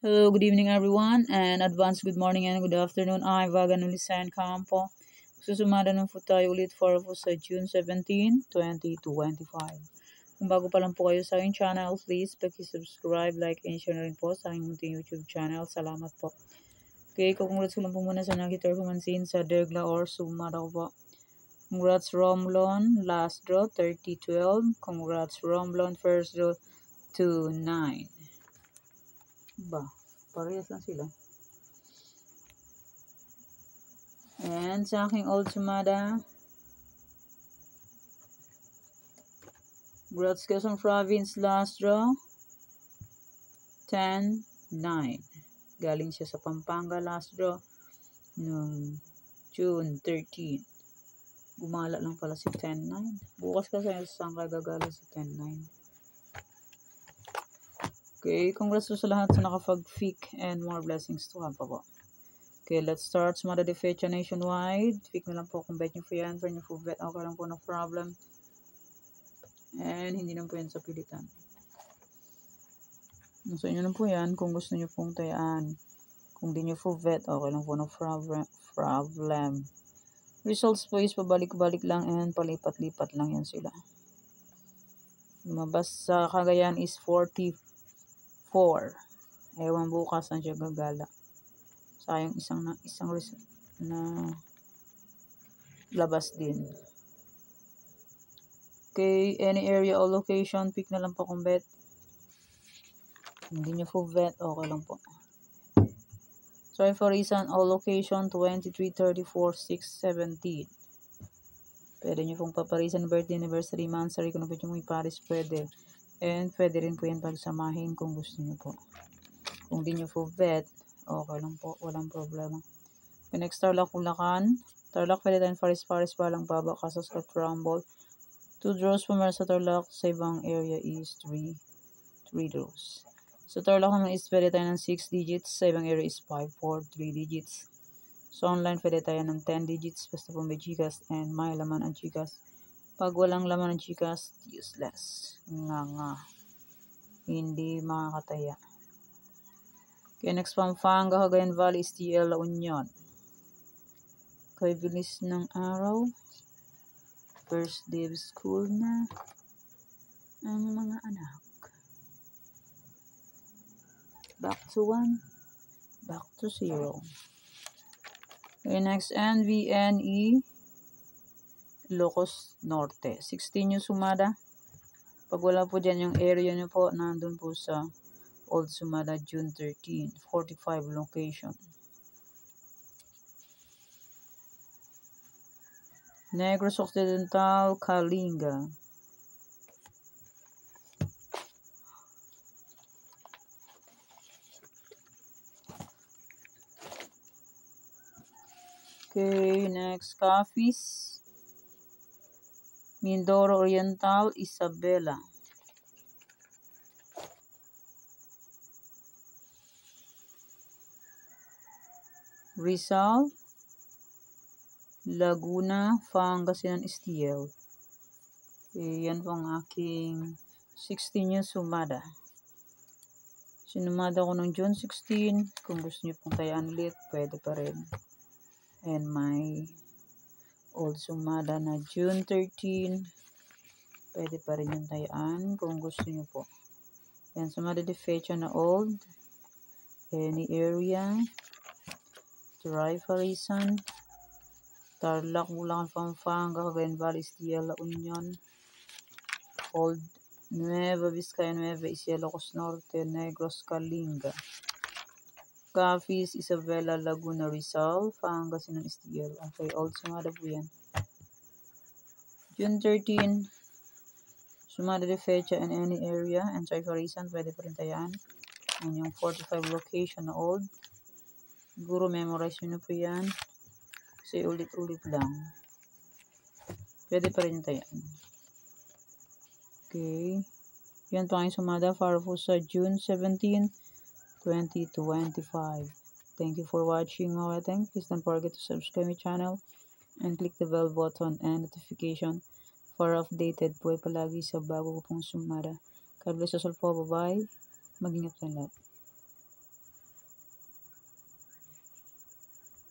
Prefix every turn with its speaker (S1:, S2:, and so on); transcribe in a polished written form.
S1: Hello, good evening everyone, and advance good morning and good afternoon. I'm Vagan Ulisan Campo. Susumada ng po tayo ulit for po sa June 17, 2025. Kung bago pa lang po kayo sa aking channel, please paki-subscribe, like, and share na rin po sa aking munting YouTube channel. Salamat po. Okay, congrats ko lang po muna sa nakita ko mansin sa Dergla or Sumada ko po. Congrats Romlon, last draw 30-12. Congrats Romlon, first draw 2-9. Ba, parehas lang sila. And sa aking old sumada, Congrats Quezon Province last draw, 10-9. Galing siya sa Pampanga last draw noong June 13. Gumala lang pala si 10-9. Bukas kasi saan ka gagala si 10-9. Okay, congrats sa lahat sa nakapag-fic and more blessings to have po. Okay, let's start. Sumada de fecha nationwide. Fic na lang po kung bet nyo po yan. For nyo po bet, okay lang po, no problem. And hindi lang po yan sa pilitan. Sa inyo lang po yan kung gusto nyo pong tayaan. Kung di nyo po vet, okay lang po, no problem. Results po is pabalik-balik lang and palipat-lipat lang yan sila. Lumabas sa Cagayan is 44. Ewan bukas na siya gagala. Sayang isang result na labas din. Okay, any area or location, pick na lang po kung bet. Hindi nyo po vet, okay lang po. Sorry for reason, all location 23, 34, 6, 17. Pwede nyo pong paparisan birthday, anniversary, monthsary, kung pwede nyo iparis, pwede. And pwede rin po yan pagsamahin kung gusto nyo po. Kung di nyo po vet, okay lang po, walang problema. Okay, next, Tarlac, Bulacan. Tarlac, pwede tayong paris-paris, balang baba, kasos at rumble. 2 draws po meron sa Tarlac, sa ibang area is 3 draws. Sa Tarlac naman is pwede tayo ng 6 digits, sa ibang area is 5, 4, 3 digits. So online pwede tayo ng 10 digits, basta po may GCash and may laman ang GCash. Pag walang laman ang GCash, useless. Nga. Hindi makakataya. Okay, next, Pampanga, Cagayan Valley, STL, La Union. Kay bilis ng araw. First day of school na ang mga anak. Back to 1, back to 0. Okay, next, NVNE, Ilocos Norte. 16 yung sumada. Pag wala po dyan yung area nyo po, nandun po sa Old Sumada, June 13, 45 location. Negros Occidental, Kalinga. Okay, next, Cafis, Mindoro Oriental, Isabela. Rizal, Laguna, Pangasinan, STL. Okay, yan po ang aking 16 yung sumada. Sinumada ko nung June 16. Kung gusto nyo pong tayaan ulit, pwede pa rin. And my old sumada na June 13. Pwede pa rin yung tayaan kung gusto nyo po. Yan, sumada de fecha na old. Any area. Try for reason. Tarlac, Bulacan, Pampanga, Cagayan Valley, STL, La Union. Old, Nueva Vizcaya, Nueva Ecija, Ilocos Norte, Negros, Kalinga. Cafis, Isabela, Laguna, Rizal, Pangasinan, STL. Okay, old sumada po yan. June 13, sumada de fecha in any area. And try for reason, pwede pa rin tayaan. And yung 45 location na old. Siguro memorize nyo na po yan. Kasi ulit-ulit lang. Pwede pa rin tayaan. Okay. Yan po ang sumada para po sa June 17, 2025. Thank you for watching mga kateng. Please don't forget to subscribe my channel and click the bell button and notification for updated po palagi sa bago ko pong sumada. God bless us all po. Bye-bye. Mag-ingat po lahat.